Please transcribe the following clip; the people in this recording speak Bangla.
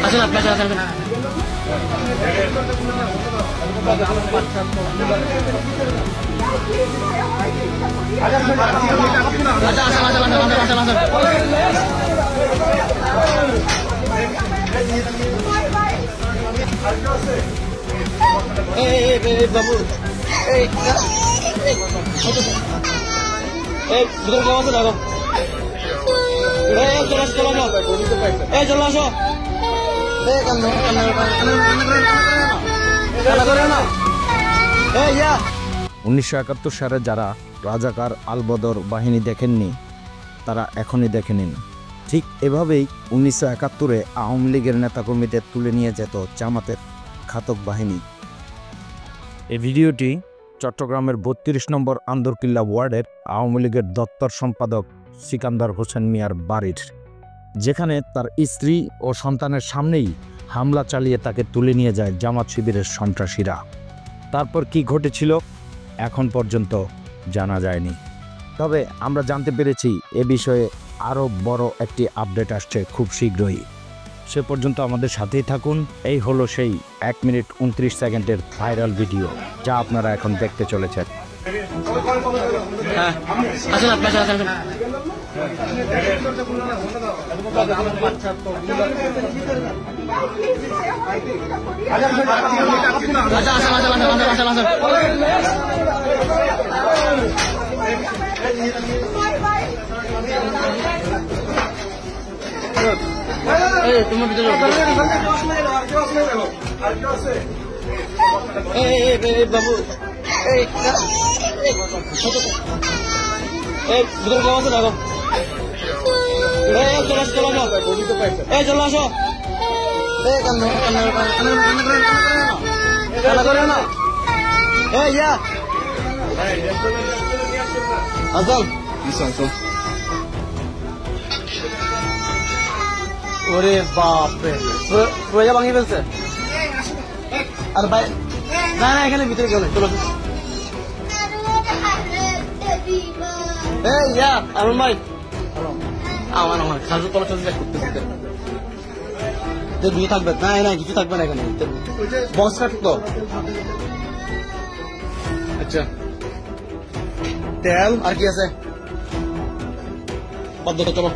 আসেন আপনি আসেন আসেন বাবু ভিতরে কেমন আছে দেখো চলে আসো চলে আসো 1971 সালে যারা রাজাকার আলবদর বাহিনী দেখেননি তারা এখনই দেখে নিন। ঠিক এভাবেই 1971-এ আওয়ামী লীগের নেতাকর্মীদের তুলে নিয়ে যেত জামাতের ঘাতক বাহিনী। এই ভিডিওটি চট্টগ্রামের 32 নম্বর আন্দরকিল্লা ওয়ার্ডের আওয়ামী লীগের দপ্তর সম্পাদক সিকান্দার হোসেন মিয়ার বাড়ির, যেখানে তার স্ত্রী ও সন্তানের সামনেই হামলা চালিয়ে তাকে তুলে নিয়ে যায় জামাত শিবিরের সন্ত্রাসীরা। তারপর কি ঘটেছিল এখন পর্যন্ত জানা যায়নি, তবে আমরা জানতে পেরেছি এ বিষয়ে আরও বড় একটি আপডেট আসছে খুব শীঘ্রই। সে পর্যন্ত আমাদের সাথেই থাকুন। এই হলো সেই 1 মিনিট 29 সেকেন্ডের ভাইরাল ভিডিও যা আপনারা এখন দেখতে চলেছেন। আসেন আপনি আসেন আসেন তোমার ভিতরে বাবু ভিতরে কেমন আছে দেখো চলে আসো ওরে বাপরে রোজা ভাঙিয়ে ফেলছে। আর ভাই না না এখানে ভিতরে গেলে চলো আরুন ভাই আমার খাজু তলা চলে করতেছে দুই থাকবে না না কিছু থাকবে না এখানে বক্স কাট তো। আচ্ছা তেল আর কি আছে চলো